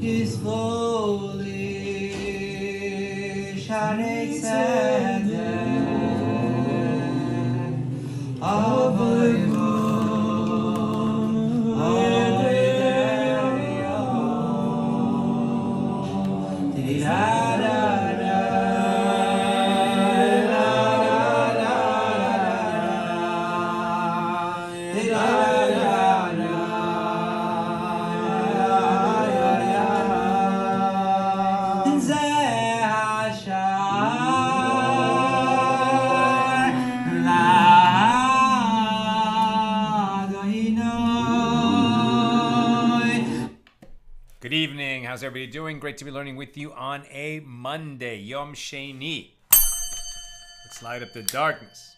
His foolish heartache saddened of a Good evening. How's everybody doing? Great to be learning with you on a Monday, Yom Sheni. Let's light up the darkness.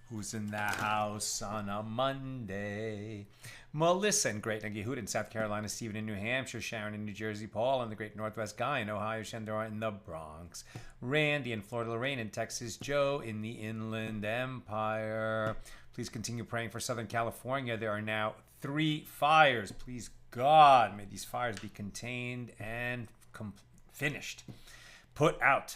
Who's in the house on a Monday? Melissa in Great Neck Yehud in South Carolina, Stephen in New Hampshire, Sharon in New Jersey, Paul and the Great Northwest Guy in Ohio, Shendora in the Bronx, Randy in Florida, Lorraine in Texas, Joe in the Inland Empire. Please continue praying for Southern California. There are now 3 fires. Please, God, may these fires be contained and finished. Put out.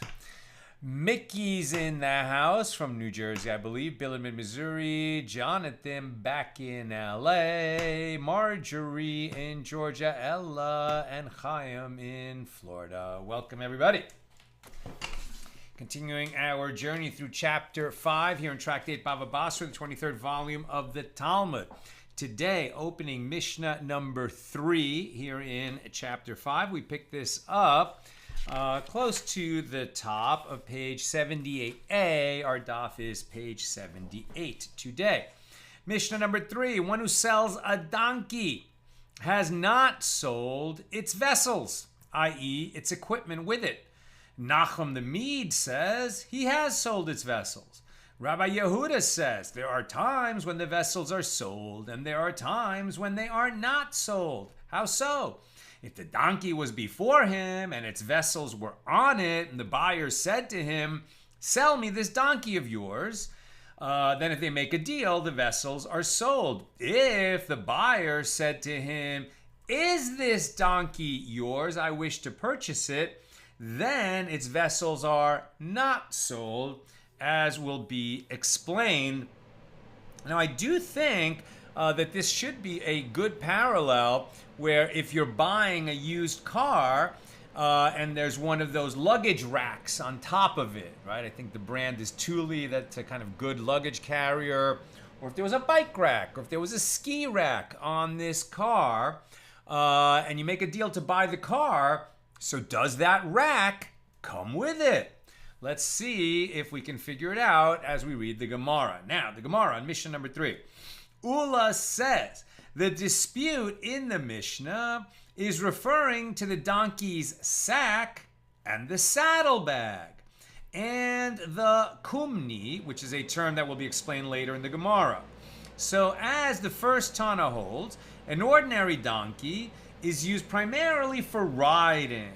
Mickey's in the house from New Jersey, I believe. Bill in Missouri. Jonathan back in LA. Marjorie in Georgia. Ella and Chaim in Florida. Welcome, everybody. Continuing our journey through chapter 5 here in Tractate Bava Basra, the 23rd volume of the Talmud. Today, opening Mishna number 3 here in chapter 5. We pick this up close to the top of page 78a. Our daf is page 78 today. Mishnah number 3, one who sells a donkey has not sold its vessels, i.e. its equipment with it. Nachum the Mede says he has sold its vessels. Rabbi Yehuda says there are times when the vessels are sold and there are times when they are not sold. How so? If the donkey was before him and its vessels were on it and the buyer said to him, "Sell me this donkey of yours," then if they make a deal, the vessels are sold. If the buyer said to him, "Is this donkey yours? I wish to purchase it," then its vessels are not sold, as will be explained. Now, I do think that this should be a good parallel where if you're buying a used car and there's one of those luggage racks on top of it, right? I think the brand is Thule, that's a kind of good luggage carrier. Or if there was a bike rack, or if there was a ski rack on this car, and you make a deal to buy the car, so does that rack come with it? Let's see if we can figure it out as we read the Gemara. Now, the Gemara on Mishnah number 3. Ula says, the dispute in the Mishnah is referring to the donkey's sack and the saddlebag, and the kumni, which is a term that will be explained later in the Gemara. So as the first Tana holds, an ordinary donkey is used primarily for riding.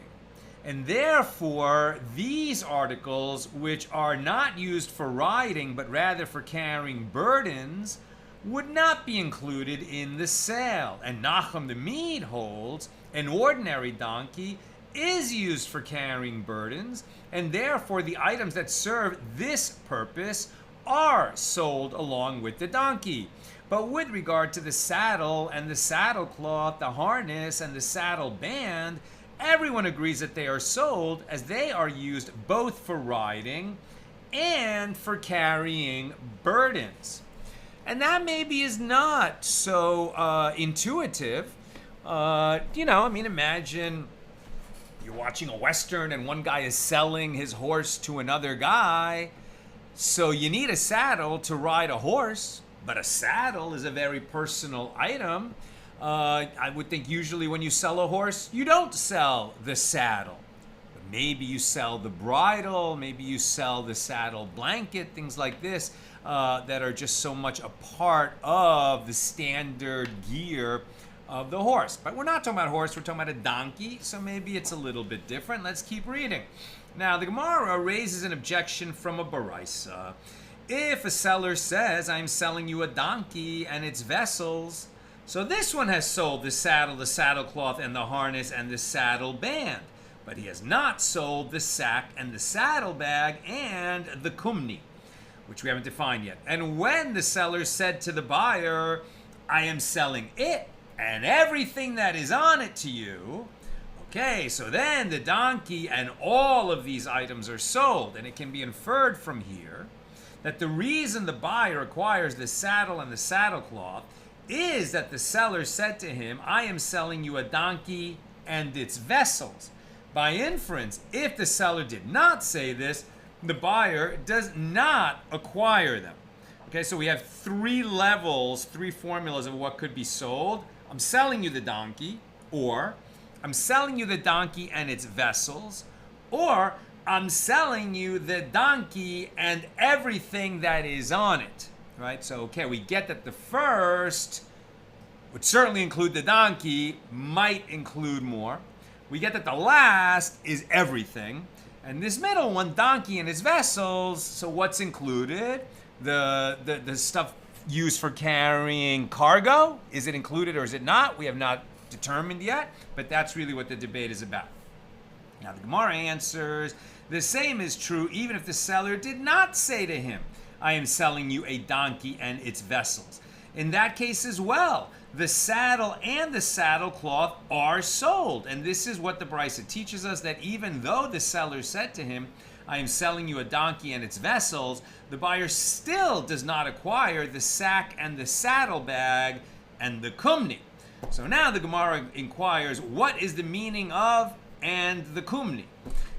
And therefore, these articles, which are not used for riding, but rather for carrying burdens, would not be included in the sale. And Nachum the Mede holds an ordinary donkey is used for carrying burdens, and therefore the items that serve this purpose are sold along with the donkey. But with regard to the saddle and the saddle cloth, the harness and the saddle band, everyone agrees that they are sold as they are used both for riding and for carrying burdens. And that maybe is not so intuitive. Imagine you're watching a Western and one guy is selling his horse to another guy. So you need a saddle to ride a horse, but a saddle is a very personal item. I would think usually when you sell a horse, you don't sell the saddle. But maybe you sell the bridle, maybe you sell the saddle blanket, things like this that are just so much a part of the standard gear of the horse. But we're not talking about a horse, we're talking about a donkey, so maybe it's a little bit different. Let's keep reading. Now, the Gemara raises an objection from a Baraisa. if a seller says, I'm selling you a donkey and its vessels, so this one has sold the saddle, the saddlecloth, and the harness, and the saddle band. But he has not sold the sack and the saddlebag and the kumni, which we haven't defined yet. And when the seller said to the buyer, I am selling it and everything that is on it to you, okay, so then the donkey and all of these items are sold. And it can be inferred from here that the reason the buyer acquires the saddle and the saddlecloth is that the seller said to him, I am selling you a donkey and its vessels. By inference, if the seller did not say this, the buyer does not acquire them. Okay, so we have three levels, three formulas of what could be sold. I'm selling you the donkey, or I'm selling you the donkey and its vessels, or I'm selling you the donkey and everything that is on it. Right? So, okay, we get that the first would certainly include the donkey, might include more. We get that the last is everything. And this middle one, donkey and its vessels, so what's included? The stuff used for carrying cargo? Is it included or is it not? We have not determined yet, but that's really what the debate is about. Now the Gemara answers, the same is true even if the seller did not say to him, I am selling you a donkey and its vessels. In that case as well, the saddle and the saddlecloth are sold. And this is what the Brisa teaches us, that even though the seller said to him, I am selling you a donkey and its vessels, the buyer still does not acquire the sack and the saddlebag and the kumni. So now the Gemara inquires, what is the meaning of and the kumni?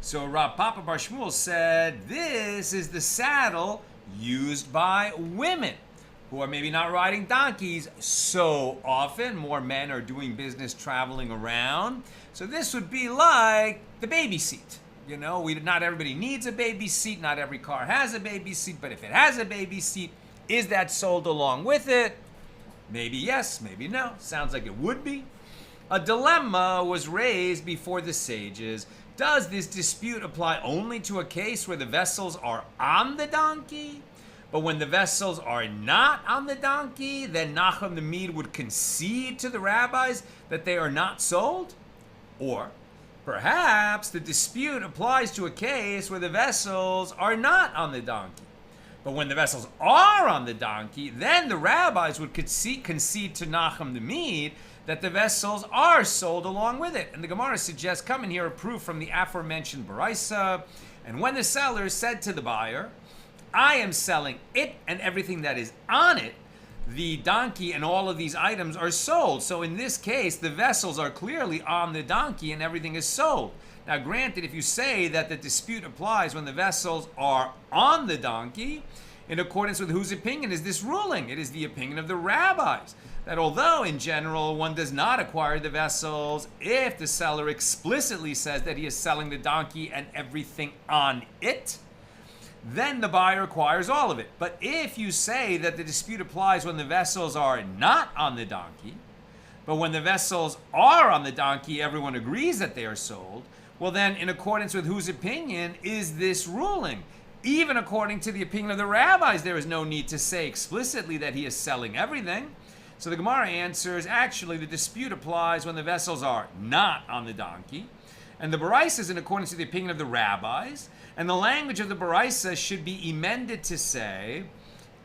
So Rav Papa Bar Shmuel said, this is the saddle used by women who are maybe not riding donkeys so often. More men are doing business traveling around. So this would be like the baby seat. You know, not everybody needs a baby seat. Not every car has a baby seat. But if it has a baby seat, is that sold along with it? Maybe yes, maybe no. Sounds like it would be. A dilemma was raised before the sages. Does this dispute apply only to a case where the vessels are on the donkey? But when the vessels are not on the donkey, then Nachum the Mede would concede to the rabbis that they are not sold? Or perhaps the dispute applies to a case where the vessels are not on the donkey. But when the vessels are on the donkey, then the rabbis would concede to Nachum the Mede that the vessels are sold along with it. And the Gemara suggests, come in here, a proof from the aforementioned Baraisa. And when the seller said to the buyer, I am selling it and everything that is on it, the donkey and all of these items are sold. So in this case, the vessels are clearly on the donkey and everything is sold. Now granted, if you say that the dispute applies when the vessels are on the donkey, in accordance with whose opinion is this ruling? It is the opinion of the rabbis, that although in general one does not acquire the vessels, if the seller explicitly says that he is selling the donkey and everything on it, then the buyer acquires all of it. But if you say that the dispute applies when the vessels are not on the donkey, but when the vessels are on the donkey, everyone agrees that they are sold, well then, in accordance with whose opinion is this ruling? Even according to the opinion of the rabbis, there is no need to say explicitly that he is selling everything. So the Gemara answers, actually, the dispute applies when the vessels are not on the donkey. And the Baraisa is in accordance with the opinion of the rabbis. And the language of the Baraisa should be amended to say,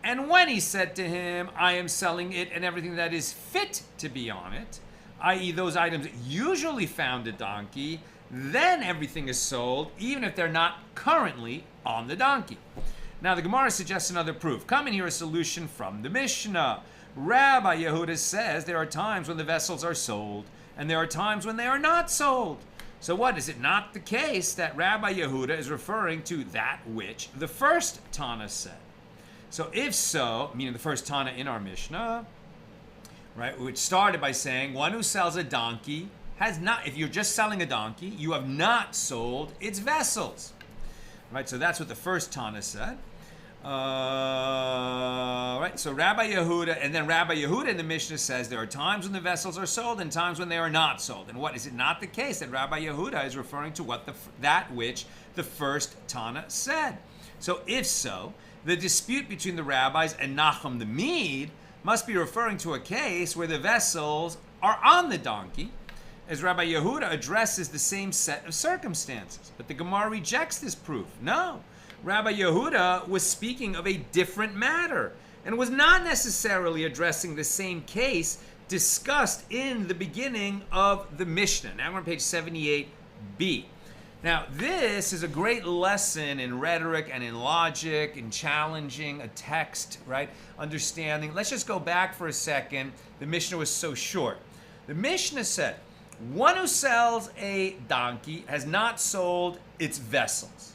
and when he said to him, I am selling it and everything that is fit to be on it, i.e. those items usually found a donkey, then everything is sold, even if they're not currently on the donkey. Now the Gemara suggests another proof. Come in here, a solution from the Mishna. Rabbi Yehuda says there are times when the vessels are sold, and there are times when they are not sold. So what, is it not the case that Rabbi Yehuda is referring to that which the first Tana said? So if so, meaning the first Tana in our Mishnah, right, which started by saying one who sells a donkey has not, if you're just selling a donkey, you have not sold its vessels. Right, so that's what the first Tana said. Right, so Rabbi Yehuda, and then Rabbi Yehuda in the Mishnah says there are times when the vessels are sold and times when they are not sold. And what, is it not the case that Rabbi Yehuda is referring to what that which the first Tana said? So if so, the dispute between the rabbis and Nachum the Mede must be referring to a case where the vessels are on the donkey, as Rabbi Yehuda addresses the same set of circumstances. But the Gemara rejects this proof. No, Rabbi Yehuda was speaking of a different matter and was not necessarily addressing the same case discussed in the beginning of the Mishnah. Now we're on page 78b. Now, this is a great lesson in rhetoric and in logic, in challenging a text, right? Understanding. Let's just go back for a second. The Mishnah was so short. The Mishnah said, one who sells a donkey has not sold its vessels.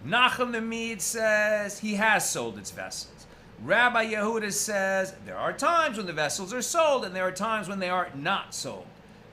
Nachum the Mede says he has sold its vessels. Rabbi Yehuda says there are times when the vessels are sold and there are times when they are not sold.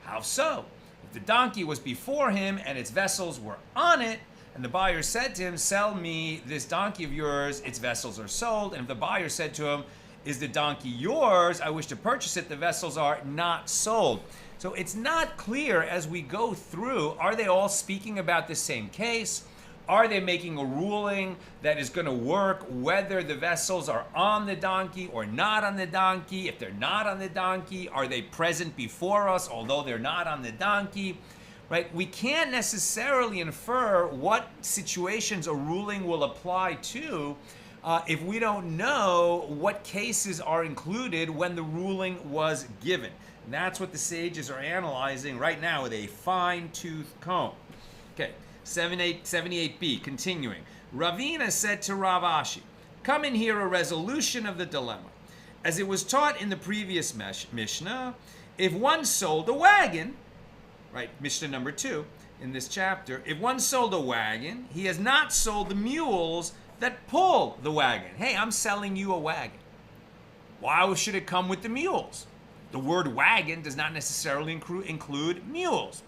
How so? If the donkey was before him and its vessels were on it, and the buyer said to him, sell me this donkey of yours, its vessels are sold. And if the buyer said to him, is the donkey yours? I wish to purchase it. The vessels are not sold. So it's not clear as we go through, are they all speaking about the same case? Are they making a ruling that is going to work whether the vessels are on the donkey or not on the donkey? If they're not on the donkey, are they present before us although they're not on the donkey? Right? We can't necessarily infer what situations a ruling will apply to if we don't know what cases are included when the ruling was given. And that's what the sages are analyzing right now with a fine-tooth comb. Okay. 78b, continuing. Ravina said to Rav Ashi, come and hear a resolution of the dilemma. As it was taught in the previous Mishnah, if one sold a wagon, right, Mishnah number 2 in this chapter, if one sold a wagon, he has not sold the mules that pull the wagon. Hey, I'm selling you a wagon. Why should it come with the mules? The word wagon does not necessarily include mules.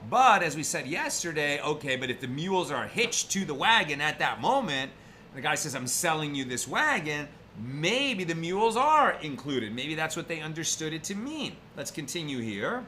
But as we said yesterday, okay, but if the mules are hitched to the wagon at that moment, the guy says, I'm selling you this wagon, maybe the mules are included. Maybe that's what they understood it to mean. Let's continue here.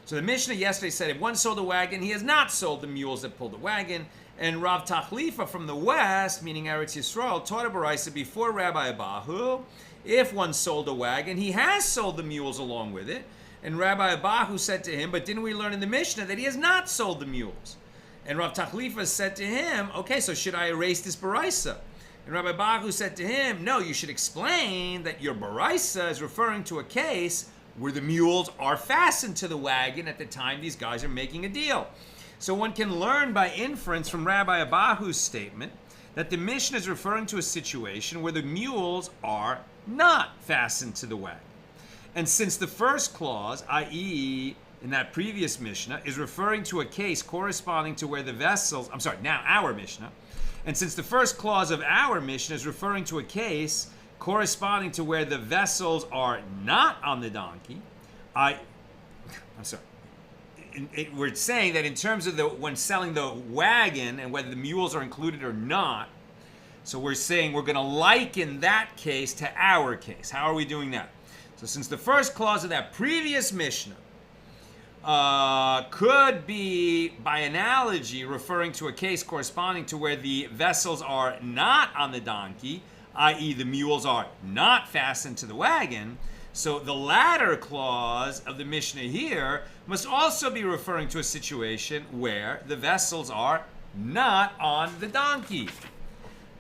So the Mishnah yesterday said, if one sold a wagon, he has not sold the mules that pull the wagon. And Rav Tachlifa from the west, meaning Eretz Yisrael, taught a baraisa before Rabbi Abahu, if one sold a wagon, he has sold the mules along with it. And Rabbi Abahu said to him, but didn't we learn in the Mishnah that he has not sold the mules? And Rav Tachlifa said to him, okay, so should I erase this baraisa? And Rabbi Abahu said to him, no, you should explain that your baraisa is referring to a case where the mules are fastened to the wagon at the time these guys are making a deal. So one can learn by inference from Rabbi Abahu's statement that the Mishnah is referring to a situation where the mules are not fastened to the wagon. And since the first clause, i.e. in that previous Mishnah, is referring to a case corresponding to where the vessels, now our Mishnah, and since the first clause of our Mishnah is referring to a case corresponding to where the vessels are not on the donkey, we're saying that in terms of when selling the wagon and whether the mules are included or not, so we're saying we're going to liken that case to our case. How are we doing that? So since the first clause of that previous Mishnah could be, by analogy, referring to a case corresponding to where the vessels are not on the donkey, i.e. the mules are not fastened to the wagon, so the latter clause of the Mishnah here must also be referring to a situation where the vessels are not on the donkey.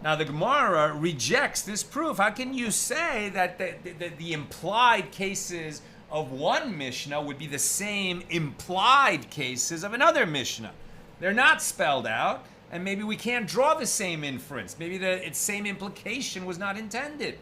Now the Gemara rejects this proof. How can you say that the implied cases of one Mishnah would be the same implied cases of another Mishnah? They're not spelled out, and maybe we can't draw the same inference. Maybe its same implication was not intended.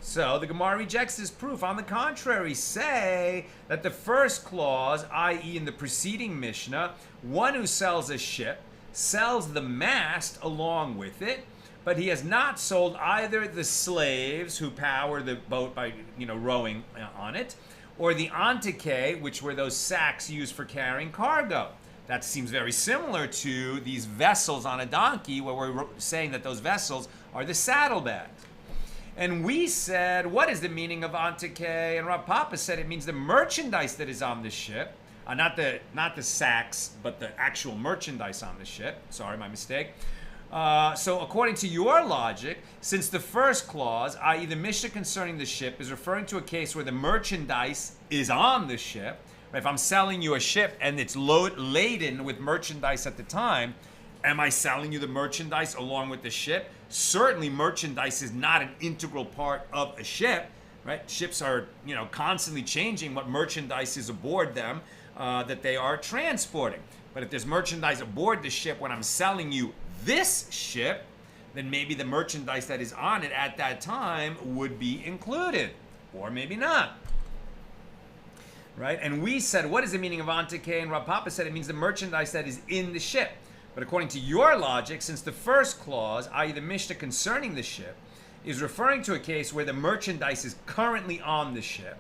So the Gemara rejects this proof. On the contrary, say that the first clause, i.e. in the preceding Mishnah, one who sells a ship sells the mast along with it, but he has not sold either the slaves who power the boat by rowing on it, or the antike, which were those sacks used for carrying cargo. That seems very similar to these vessels on a donkey, where we're saying that those vessels are the saddlebags. And we said, what is the meaning of antike? And Rav Papa said it means the merchandise that is on the ship, not the sacks, but the actual merchandise on the ship. Sorry, my mistake. So according to your logic, since the first clause, i.e. the Mishnah concerning the ship, is referring to a case where the merchandise is on the ship, right? If I'm selling you a ship and it's laden with merchandise at the time, am I selling you the merchandise along with the ship? Certainly merchandise is not an integral part of a ship, right? Ships are, constantly changing what merchandise is aboard them that they are transporting. But if there's merchandise aboard the ship when I'm selling you this ship, then maybe the merchandise that is on it at that time would be included, or maybe not. Right? And we said, what is the meaning of antike? And Rav Papa said it means the merchandise that is in the ship. But according to your logic, since the first clause, i.e. the Mishnah concerning the ship, is referring to a case where the merchandise is currently on the ship,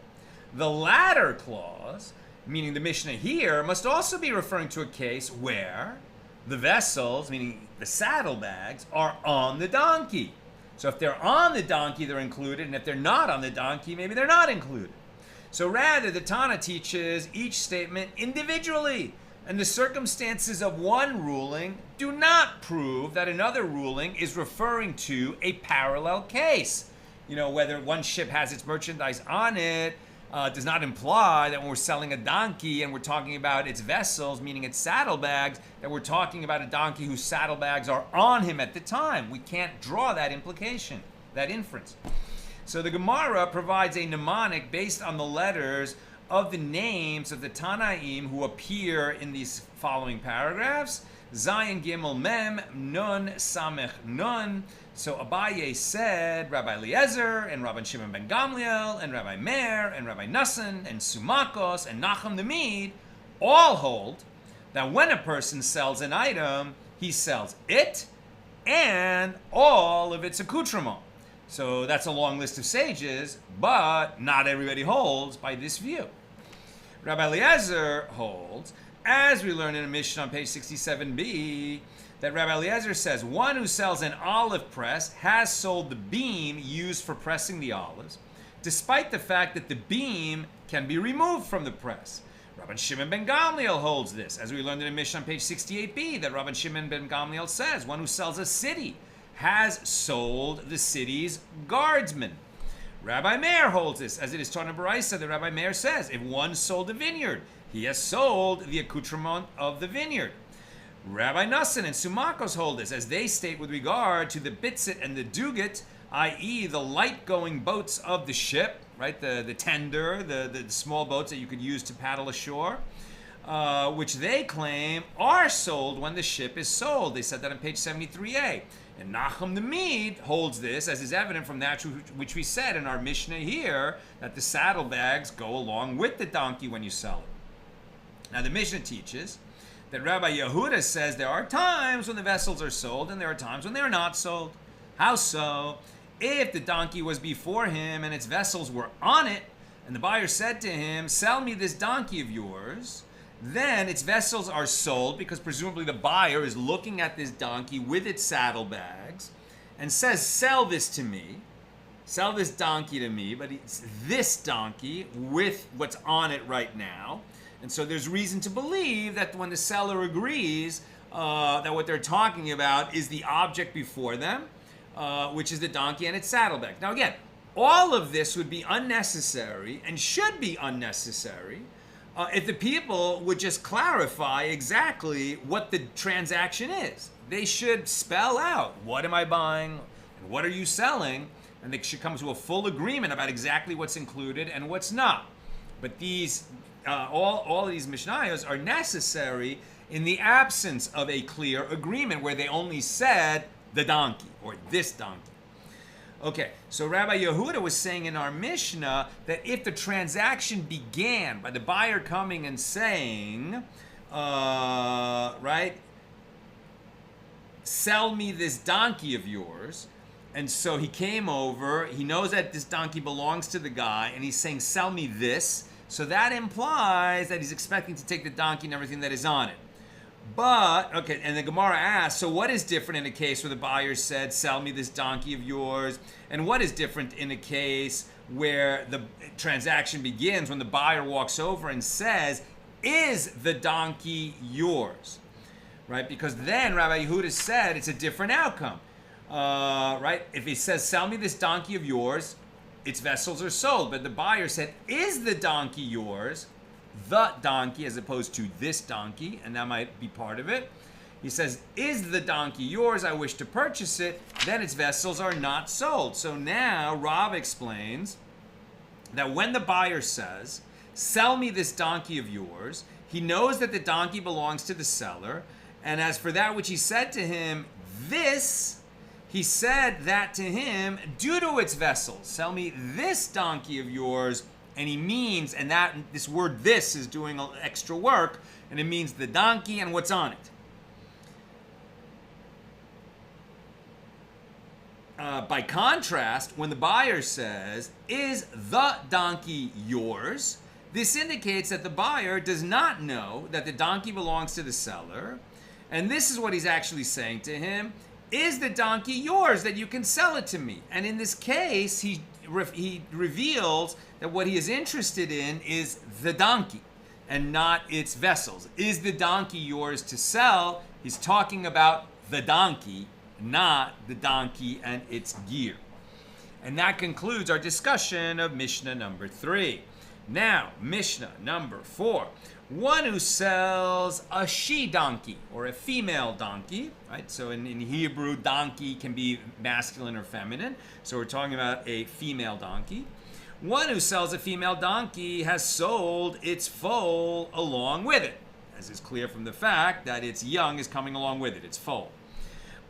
the latter clause, meaning the Mishnah here, must also be referring to a case where the vessels, meaning the saddlebags, are on the donkey. So if they're on the donkey, they're included, and if they're not on the donkey, maybe they're not included. So rather, the Tana teaches each statement individually, and the circumstances of one ruling do not prove that another ruling is referring to a parallel case. Whether one ship has its merchandise on it does not imply that when we're selling a donkey and we're talking about its vessels, meaning its saddlebags, that we're talking about a donkey whose saddlebags are on him at the time. We can't draw that implication, that inference. So the Gemara provides a mnemonic based on the letters of the names of the Tanaim who appear in these following paragraphs. Zayin Gimel Mem Nun Samech Nun. So Abaye said, Rabbi Eliezer and Rabbi Shimon ben Gamliel and Rabbi Meir and Rabbi Nassan and Sumakos and Nachum the Mede all hold that when a person sells an item, he sells it and all of its accoutrements. So that's a long list of sages, but not everybody holds by this view. Rabbi Eliezer holds, as we learn in a Mishna on page 67b, that Rabbi Eliezer says, one who sells an olive press has sold the beam used for pressing the olives, despite the fact that the beam can be removed from the press. Rabbi Shimon ben Gamliel holds this, as we learned in a Mishna on page 68b, that Rabbi Shimon ben Gamliel says, one who sells a city has sold the city's guardsman. Rabbi Meir holds this, as it is taught in Baraisa, that Rabbi Meir says, if one sold a vineyard, he has sold the accoutrement of the vineyard. Rabbi Nassan and Sumakos hold this, as they state with regard to the bitzit and the duget, i.e. the light-going boats of the ship, right, the tender, the small boats that you could use to paddle ashore, which they claim are sold when the ship is sold. They said that on page 73a. And Nachum the Mede holds this, as is evident from that which we said in our Mishnah here, that the saddlebags go along with the donkey when you sell it. Now the Mishnah teaches that Rabbi Yehuda says there are times when the vessels are sold and there are times when they are not sold. How so? If the donkey was before him and its vessels were on it, and the buyer said to him, sell me this donkey of yours, then its vessels are sold because presumably the buyer is looking at this donkey with its saddlebags and says, sell this to me, sell this donkey to me, but it's this donkey with what's on it right now. And so there's reason to believe that when the seller agrees that what they're talking about is the object before them, which is the donkey and its saddlebags. Now again, all of this would be unnecessary and should be unnecessary if the people would just clarify exactly what the transaction is. They should spell out, what am I buying and what are you selling? And they should come to a full agreement about exactly what's included and what's not. But these, all of these Mishnayos are necessary in the absence of a clear agreement where they only said the donkey or this donkey. Okay, so Rabbi Yehuda was saying in our Mishnah that if the transaction began by the buyer coming and saying, right, sell me this donkey of yours, and so he came over, he knows that this donkey belongs to the guy, and he's saying, sell me this, so that implies that he's expecting to take the donkey and everything that is on it. But, okay, and the Gemara asks, so what is different in a case where the buyer said, sell me this donkey of yours? And what is different in a case where the transaction begins when the buyer walks over and says, is the donkey yours? right? Because then Rabbi Yehuda said it's a different outcome, right? If he says, sell me this donkey of yours, its vessels are sold. But the buyer said, is the donkey yours? The donkey, as opposed to this donkey, and that might be part of it. He says, is the donkey yours? I wish to purchase it. Then its vessels are not sold. So now Rav explains that when the buyer says, sell me this donkey of yours, he knows that the donkey belongs to the seller. And as for that which he said to him, this, he said that to him due to its vessels. Sell me this donkey of yours. And he means, and that this word this is doing extra work, and it means the donkey and what's on it. By contrast, when the buyer says, is the donkey yours? This indicates that the buyer does not know that the donkey belongs to the seller. And this is what he's actually saying to him. Is the donkey yours that you can sell it to me? And in this case, he reveals that what he is interested in is the donkey and not its vessels. Is the donkey yours to sell? He's talking about the donkey, not the donkey and its gear. And that concludes our discussion of Mishnah number 3. Now, Mishnah number 4. One who sells a she-donkey or a female donkey, right? So in Hebrew, donkey can be masculine or feminine. So we're talking about a female donkey. One who sells a female donkey has sold its foal along with it, as is clear from the fact that its young is coming along with it, its foal.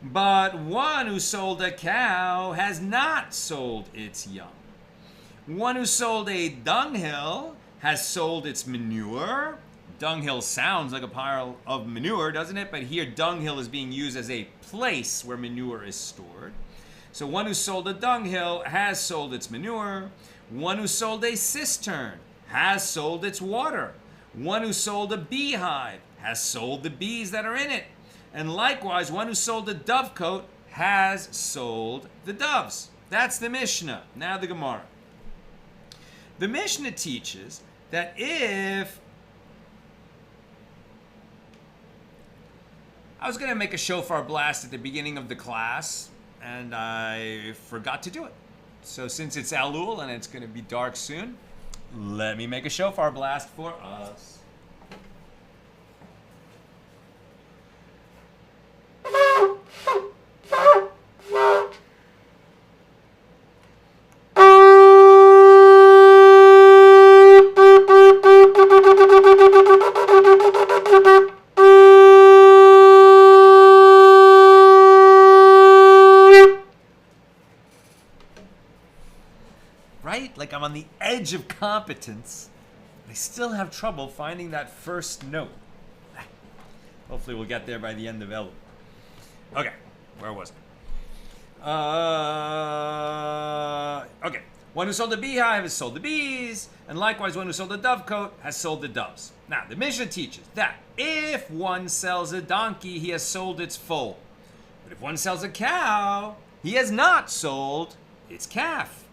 But one who sold a cow has not sold its young. One who sold a dunghill has sold its manure. Dunghill sounds like a pile of manure, doesn't it? But here dunghill is being used as a place where manure is stored. So one who sold a dunghill has sold its manure. One who sold a cistern has sold its water. One who sold a beehive has sold the bees that are in it. And likewise, one who sold a dovecote has sold the doves. That's the Mishnah. Now the Gemara. The Mishnah teaches that if I was going to make a shofar blast at the beginning of the class, and I forgot to do it. So since it's Elul and it's going to be dark soon, let me make a shofar blast for us. Right? Like I'm on the edge of competence. I still have trouble finding that first note. Hopefully we'll get there by the end of Elul. Okay, where was I? Okay, one who sold the beehive has sold the bees, and likewise one who sold the dovecote has sold the doves. Now, the Mishnah teaches that if one sells a donkey, he has sold its foal. But if one sells a cow, he has not sold its calf.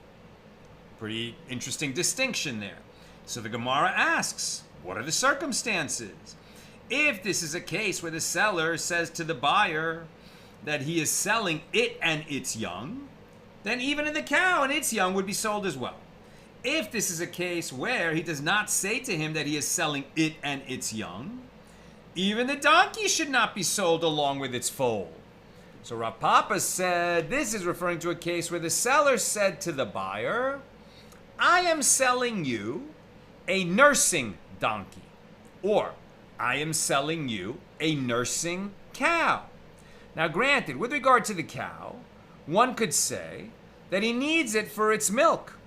Pretty interesting distinction there. So the Gemara asks, what are the circumstances? If this is a case where the seller says to the buyer that he is selling it and its young, then even the cow and its young would be sold as well. If this is a case where he does not say to him that he is selling it and its young, even the donkey should not be sold along with its foal. So Rav Papa said this is referring to a case where the seller said to the buyer, I am selling you a nursing donkey, or I am selling you a nursing cow. Now granted, with regard to the cow, one could say that he needs it for its milk,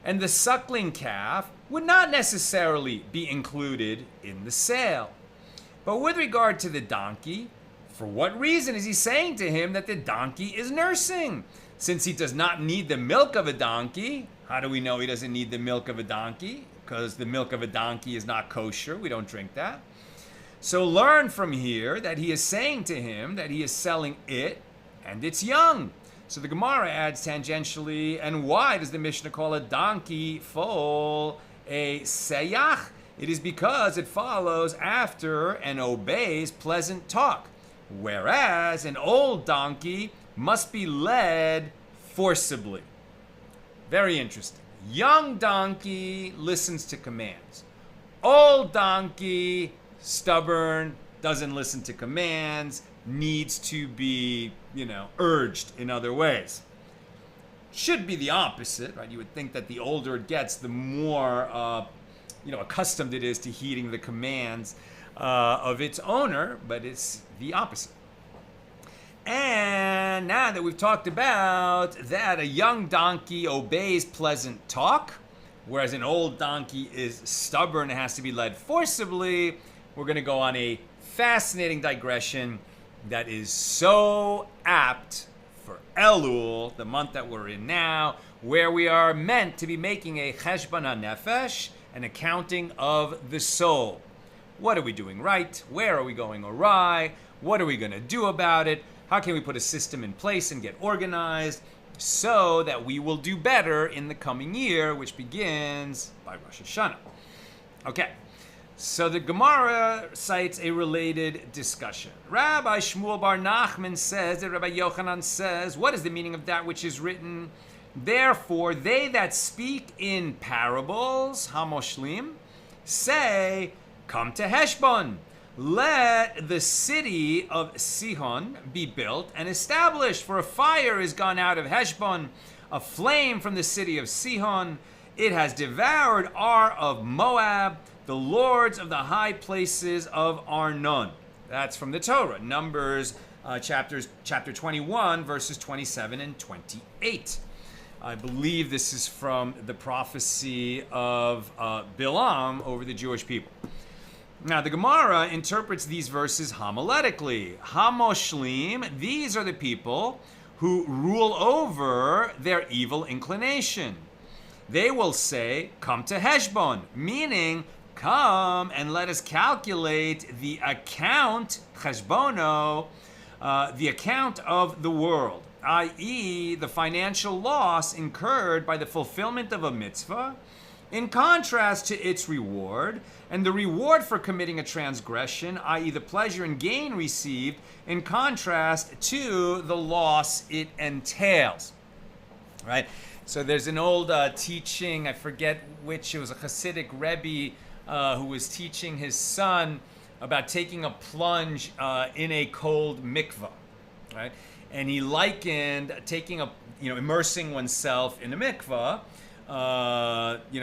and the suckling calf would not necessarily be included in the sale. But with regard to the donkey, for what reason is he saying to him that the donkey is nursing? Since he does not need the milk of a donkey, how do we know he doesn't need the milk of a donkey? Because the milk of a donkey is not kosher. We don't drink that. So learn from here that he is saying to him that he is selling it and its young. So the Gemara adds tangentially, and why does the Mishnah call a donkey foal a seyach? It is because it follows after and obeys pleasant talk. whereas an old donkey must be led forcibly. Very interesting. Young donkey listens to commands. Old donkey, stubborn, doesn't listen to commands, needs to be, urged in other ways. Should be the opposite, right? You would think that the older it gets, the more, accustomed it is to heeding the commands of its owner, but it's the opposite. And now that we've talked about that, a young donkey obeys pleasant talk, whereas an old donkey is stubborn and has to be led forcibly, we're going to go on a fascinating digression that is so apt for Elul, the month that we're in now, where we are meant to be making a cheshbon hanefesh, an accounting of the soul. What are we doing right? Where are we going awry? What are we going to do about it? How can we put a system in place and get organized so that we will do better in the coming year, which begins by Rosh Hashanah? Okay, so the Gemara cites a related discussion. Rabbi Shmuel Bar Nachman says that Rabbi Yochanan says, what is the meaning of that which is written? Therefore, they that speak in parables, hamoshlim, say, come to Heshbon. Let the city of Sihon be built and established, for a fire is gone out of Heshbon, a flame from the city of Sihon. It has devoured Ar of Moab, the lords of the high places of Arnon. That's from the Torah, Numbers chapter 21, verses 27 and 28. I believe this is from the prophecy of Bilam over the Jewish people. Now, the Gemara interprets these verses homiletically. Hamoshlim, these are the people who rule over their evil inclination. They will say, come to Heshbon, meaning, come and let us calculate the account, cheshbono, the account of the world, i.e., the financial loss incurred by the fulfillment of a mitzvah, in contrast to its reward, and the reward for committing a transgression, i.e., the pleasure and gain received, in contrast to the loss it entails. Right? So there's an old teaching, I forget which, it was a Hasidic Rebbe who was teaching his son about taking a plunge in a cold mikvah, right? And he likened taking immersing oneself in a mikvah,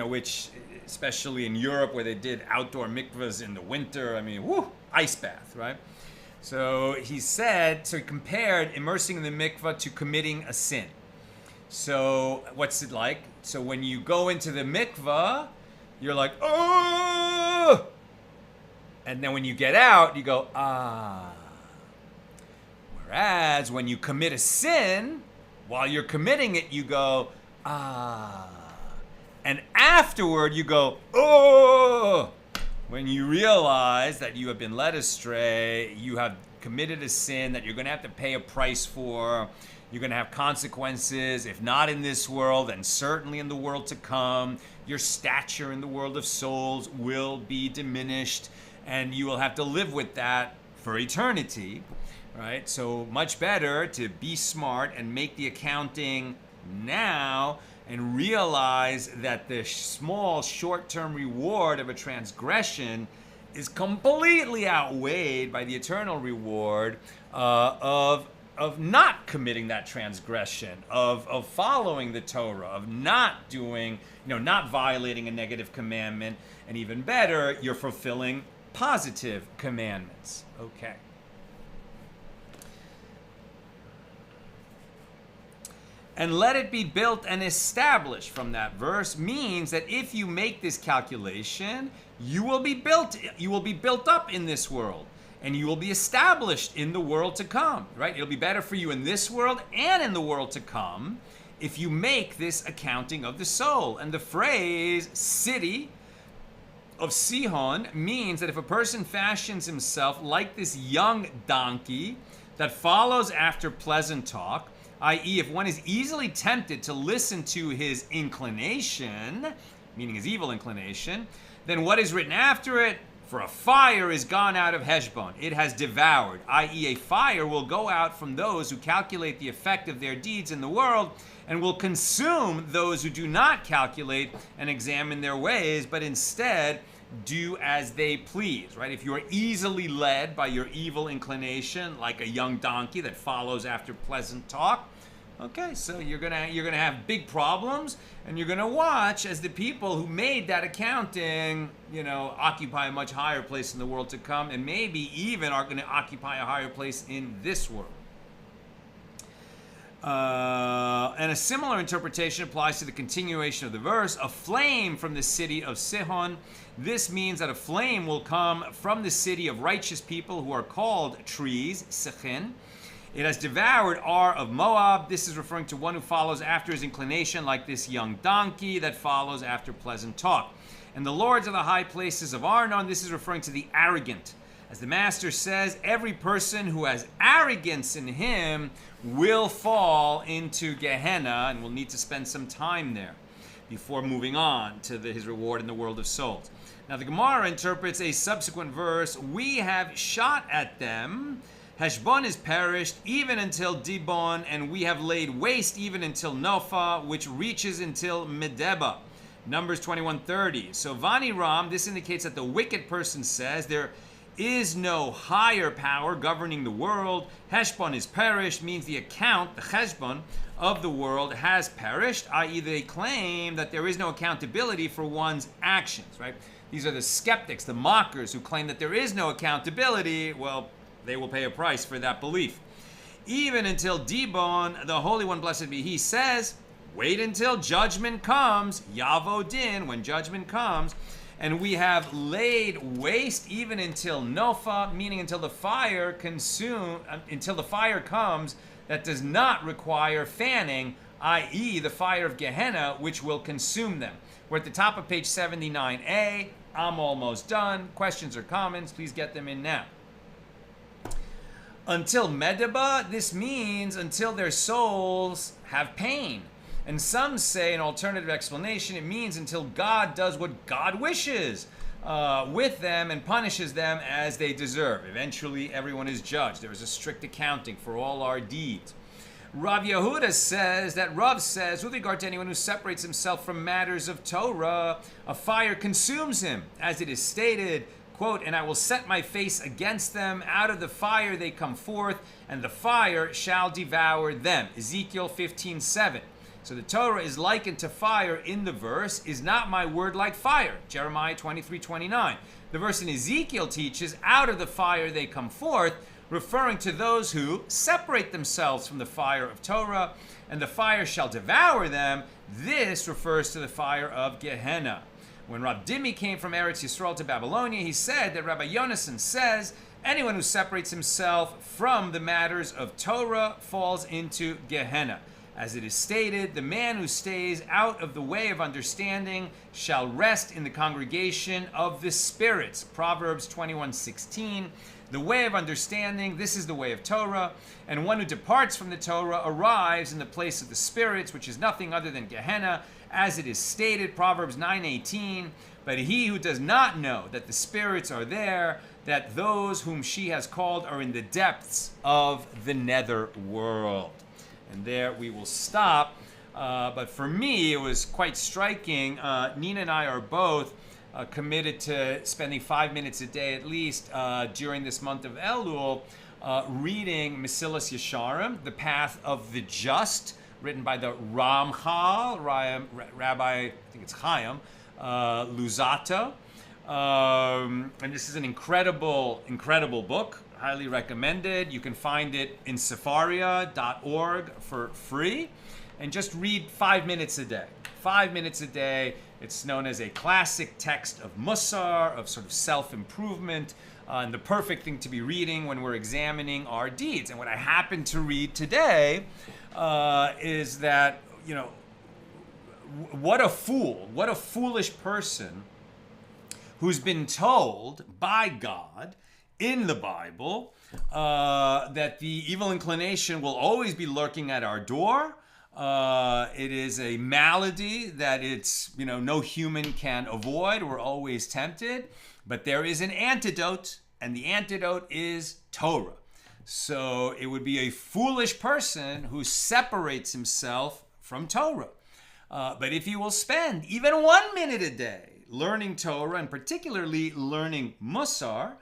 which, especially in Europe where they did outdoor mikvahs in the winter, ice bath, right? So he compared immersing in the mikvah to committing a sin. So what's it like? So when you go into the mikvah, you're like, oh! And then when you get out, you go, ah. Whereas when you commit a sin, while you're committing it, you go, ah. And afterward, you go, oh! When you realize that you have been led astray, you have committed a sin that you're going to have to pay a price for, you're going to have consequences, if not in this world, then certainly in the world to come. Your stature in the world of souls will be diminished, and you will have to live with that for eternity, right? So much better to be smart and make the accounting now and realize that the small short-term reward of a transgression is completely outweighed by the eternal reward of not committing that transgression, of following the Torah, of not doing, not violating a negative commandment, and even better, you're fulfilling positive commandments. Okay. And let it be built and established from that verse means that if you make this calculation, you will be built up in this world, and you will be established in the world to come, right? It'll be better for you in this world and in the world to come if you make this accounting of the soul. And the phrase city of Sihon means that if a person fashions himself like this young donkey that follows after pleasant talk, i.e., if one is easily tempted to listen to his inclination, meaning his evil inclination, then what is written after it? For a fire is gone out of Heshbon. It has devoured, i.e. a fire will go out from those who calculate the effect of their deeds in the world and will consume those who do not calculate and examine their ways, but instead do as they please, right? If you are easily led by your evil inclination, like a young donkey that follows after pleasant talk, okay, so you're gonna have big problems, and you're gonna watch as the people who made that accounting, occupy a much higher place in the world to come, and maybe even are gonna occupy a higher place in this world. And a similar interpretation applies to the continuation of the verse. A flame from the city of Sihon. This means that a flame will come from the city of righteous people who are called trees, Sichin. It has devoured Ar of Moab. This is referring to one who follows after his inclination, like this young donkey that follows after pleasant talk. And the lords of the high places of Arnon, this is referring to the arrogant. As the master says, every person who has arrogance in him will fall into Gehenna, and will need to spend some time there before moving on to his reward in the world of souls. Now the Gemara interprets a subsequent verse. We have shot at them. Heshbon is perished even until Dibon, and we have laid waste even until Nofa, which reaches until Medeba. Numbers 21:30. So Vani Ram, this indicates that the wicked person says there is no higher power governing the world. Heshbon is perished means the account, the Cheshbon, of the world has perished, i.e. they claim that there is no accountability for one's actions, right? These are the skeptics, the mockers who claim that there is no accountability. Well, they will pay a price for that belief. Even until Dibon, the Holy One, blessed be He, says, wait until judgment comes, Yavo Din, when judgment comes, and we have laid waste even until Nofa, meaning until the fire comes that does not require fanning, i.e. the fire of Gehenna, which will consume them. We're at the top of page 79a. I'm almost done. Questions or comments, please get them in now. Until Medeba, this means until their souls have pain. And some say an alternative explanation, it means until God does what God wishes with them and punishes them as they deserve. Eventually, everyone is judged. There is a strict accounting for all our deeds. Rav Yehuda says that Rav says, with regard to anyone who separates himself from matters of Torah, a fire consumes him, as it is stated, quote, and I will set my face against them, out of the fire they come forth, and the fire shall devour them. Ezekiel 15:7. So the Torah is likened to fire in the verse, is not my word like fire, Jeremiah 23:29. The verse in Ezekiel teaches, out of the fire they come forth, referring to those who separate themselves from the fire of Torah, and the fire shall devour them. This refers to the fire of Gehenna. When Rav Dimi came from Eretz Yisrael to Babylonia, he said that Rabbi Yonasan says, anyone who separates himself from the matters of Torah falls into Gehenna. As it is stated, the man who stays out of the way of understanding shall rest in the congregation of the spirits. Proverbs 21:16. The way of understanding, this is the way of Torah, and one who departs from the Torah arrives in the place of the spirits, which is nothing other than Gehenna, as it is stated, Proverbs 9:18. But he who does not know that the spirits are there, that those whom she has called are in the depths of the nether world. And there we will stop. But for me, it was quite striking. Nina and I are both committed to spending 5 minutes a day at least during this month of Elul, reading Mesilas Yesharim, The Path of the Just, written by the Ramchal, Rabbi, I think it's Chaim, Luzzatto. And this is an incredible, incredible book. Highly recommended. You can find it in Sefaria.org for free. And just read 5 minutes a day. 5 minutes a day. It's known as a classic text of Mussar, of sort of self-improvement, and the perfect thing to be reading when we're examining our deeds. And what I happen to read today is that, what a fool, what a foolish person who's been told by God in the Bible that the evil inclination will always be lurking at our door, It is a malady that no human can avoid. We're always tempted. But there is an antidote, and the antidote is Torah. So it would be a foolish person who separates himself from Torah. But if you will spend even 1 minute a day learning Torah, and particularly learning Musar,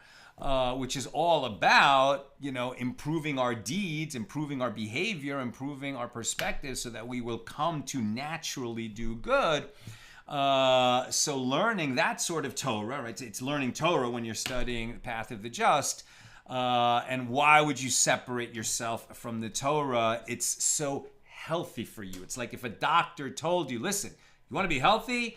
which is all about, improving our deeds, improving our behavior, improving our perspective so that we will come to naturally do good. So learning that sort of Torah, right? It's learning Torah when you're studying the Path of the Just. And why would you separate yourself from the Torah? It's so healthy for you. It's like if a doctor told you, listen, you want to be healthy,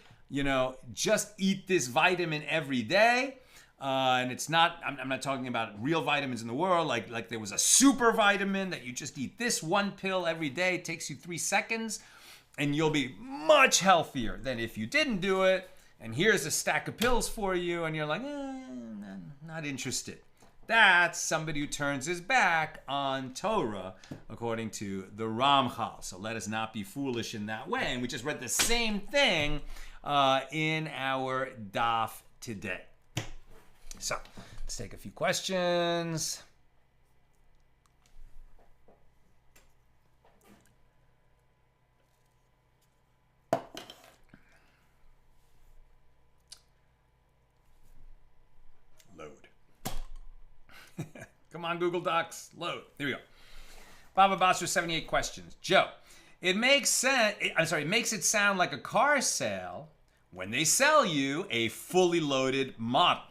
just eat this vitamin every day. And it's not, I'm not talking about real vitamins in the world, like there was a super vitamin that you just eat this one pill every day. It takes you 3 seconds and you'll be much healthier than if you didn't do it. And here's a stack of pills for you. And you're like, not interested. That's somebody who turns his back on Torah, according to the Ramchal. So let us not be foolish in that way. And we just read the same thing in our daf today. So let's take a few questions. Load. Come on, Google Docs, load. Here we go. Bava Basra, 78 questions. Joe, it makes it sound like a car sale when they sell you a fully loaded model,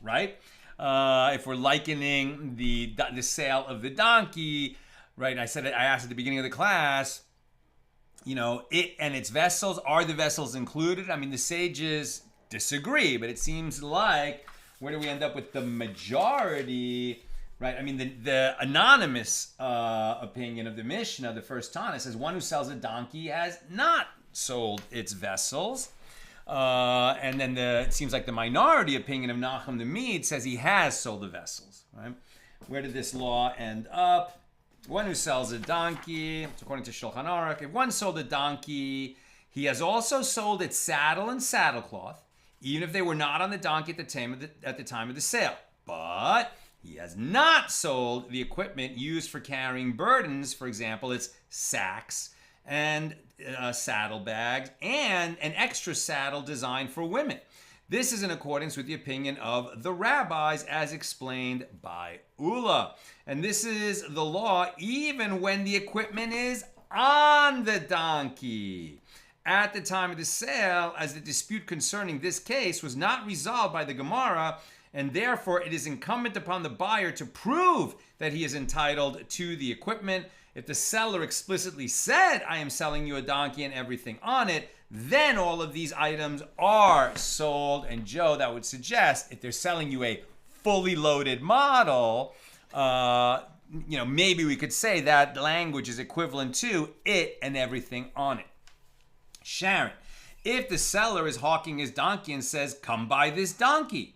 right? If we're likening the sale of the donkey, right? I asked at the beginning of the class, it and its vessels, are the vessels included? I mean, the sages disagree, but it seems like, where do we end up with the majority? Right, I mean, the anonymous opinion of the Mishna, the first Tana, says one who sells a donkey has not sold its vessels. And then it seems like the minority opinion of Nachum the Mede says he has sold the vessels. Right? Where did this law end up? One who sells a donkey, according to Shulchan Aruch, if one sold a donkey, he has also sold its saddle and saddlecloth, even if they were not on the donkey at the time of the sale. But he has not sold the equipment used for carrying burdens, for example, its sacks and saddlebags, and an extra saddle designed for women. This is in accordance with the opinion of the rabbis as explained by Ula. And this is the law even when the equipment is on the donkey. At the time of the sale, as the dispute concerning this case was not resolved by the Gemara, and therefore it is incumbent upon the buyer to prove that he is entitled to the equipment. If the seller explicitly said, I am selling you a donkey and everything on it, then all of these items are sold. And Joe, that would suggest if they're selling you a fully loaded model, maybe we could say that language is equivalent to it and everything on it. Sharon, if the seller is hawking his donkey and says, come buy this donkey,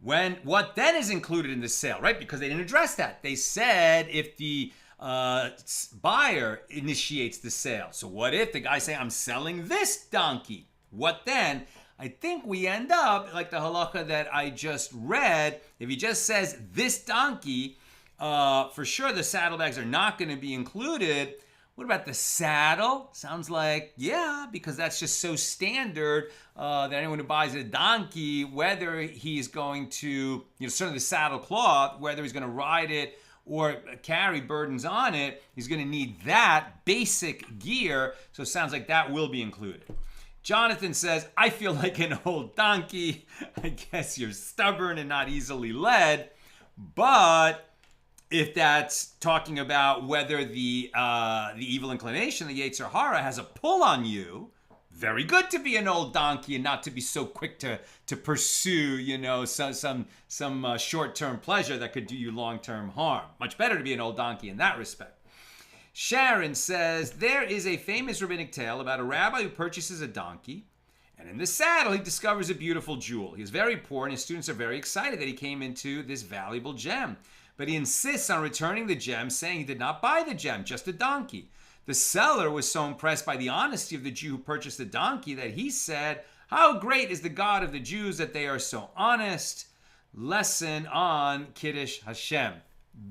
what then is included in the sale, right? Because they didn't address that. They said if the buyer initiates the sale. So what if the guy say, I'm selling this donkey? What then? I think we end up like the halacha that I just read. If he just says this donkey, for sure the saddlebags are not going to be included. What about the saddle? Sounds like, yeah, because that's just so standard that anyone who buys a donkey, whether he's going to, certainly the saddle cloth, whether he's going to ride it or carry burdens on it, he's going to need that basic gear. So it sounds like that will be included. Jonathan says, I feel like an old donkey. I guess you're stubborn and not easily led. But if that's talking about whether the evil inclination, the Yetzer Hara, has a pull on you, very good to be an old donkey and not to be so quick to pursue, some short-term pleasure that could do you long-term harm. Much better to be an old donkey in that respect. Sharon says, there is a famous rabbinic tale about a rabbi who purchases a donkey, and in the saddle he discovers a beautiful jewel. He is very poor, and his students are very excited that he came into this valuable gem. But he insists on returning the gem, saying he did not buy the gem, just a donkey. The seller was so impressed by the honesty of the Jew who purchased the donkey that he said, "How great is the God of the Jews that they are so honest." Lesson on Kiddush Hashem.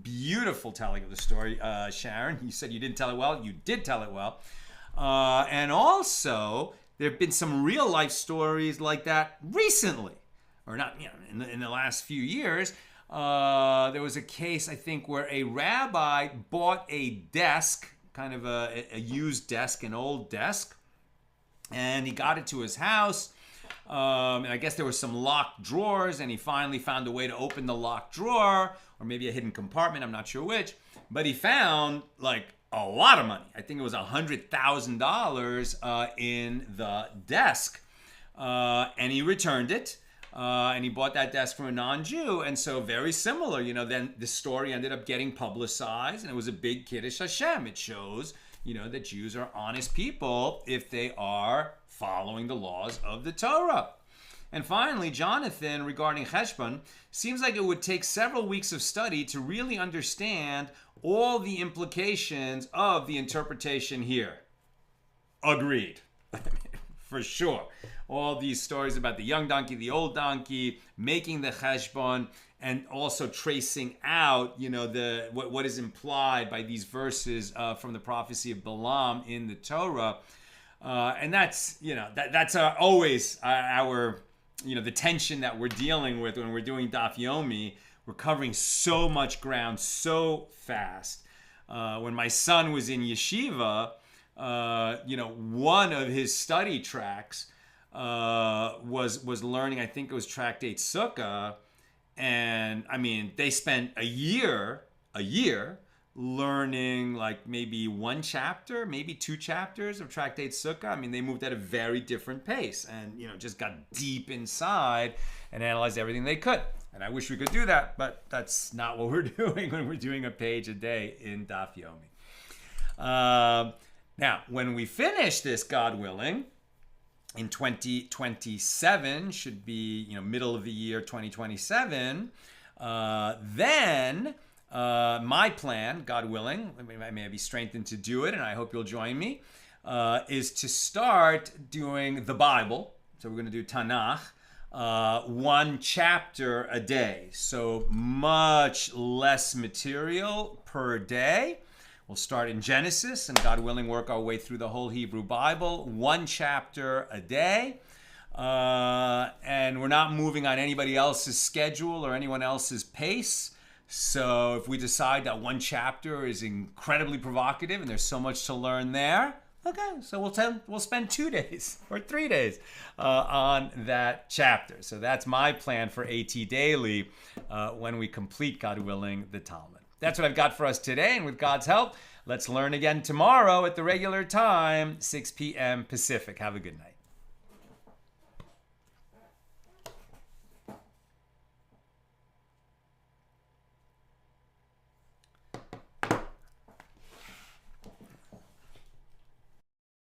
Beautiful telling of the story, Sharon. You said you didn't tell it well. You did tell it well. And also, there have been some real life stories like that recently, or not, in the last few years. There was a case, I think, where a rabbi bought a desk, kind of a used desk, an old desk, and he got it to his house. And I guess there were some locked drawers, and he finally found a way to open the locked drawer, or maybe a hidden compartment, I'm not sure which. But he found like a lot of money. I think it was $100,000 in the desk. And he returned it. And he bought that desk from a non-Jew. And so very similar, then the story ended up getting publicized, and it was a big Kiddush Hashem. It shows, that Jews are honest people if they are following the laws of the Torah. And finally, Jonathan, regarding Cheshbon, seems like it would take several weeks of study to really understand all the implications of the interpretation here. Agreed. For sure. All these stories about the young donkey, the old donkey, making the cheshbon, and also tracing out, what is implied by these verses from the prophecy of Balaam in the Torah. And that's, that's always our, the tension that we're dealing with when we're doing Daf Yomi. We're covering so much ground so fast. When my son was in yeshiva, one of his study tracks was learning, I think it was Tractate Sukkah, and I mean, they spent a year learning like maybe one chapter, maybe two chapters of Tractate Sukkah. I mean, they moved at a very different pace and, just got deep inside and analyzed everything they could. And I wish we could do that, but that's not what we're doing when we're doing a page a day in Daf Yomi. Now, when we finish this, God willing, in 2027, should be, middle of the year 2027, then my plan, God willing, I may be strengthened to do it, and I hope you'll join me, is to start doing the Bible. So we're going to do Tanakh, one chapter a day. So much less material per day. We'll start in Genesis and, God willing, work our way through the whole Hebrew Bible, one chapter a day. And we're not moving on anybody else's schedule or anyone else's pace. So if we decide that one chapter is incredibly provocative and there's so much to learn there, okay, so we'll spend 2 days or 3 days on that chapter. So that's my plan for AT Daily when we complete, God willing, the Talmud. That's what I've got for us today, and with God's help, let's learn again tomorrow at the regular time, 6 p.m. Pacific. Have a good night.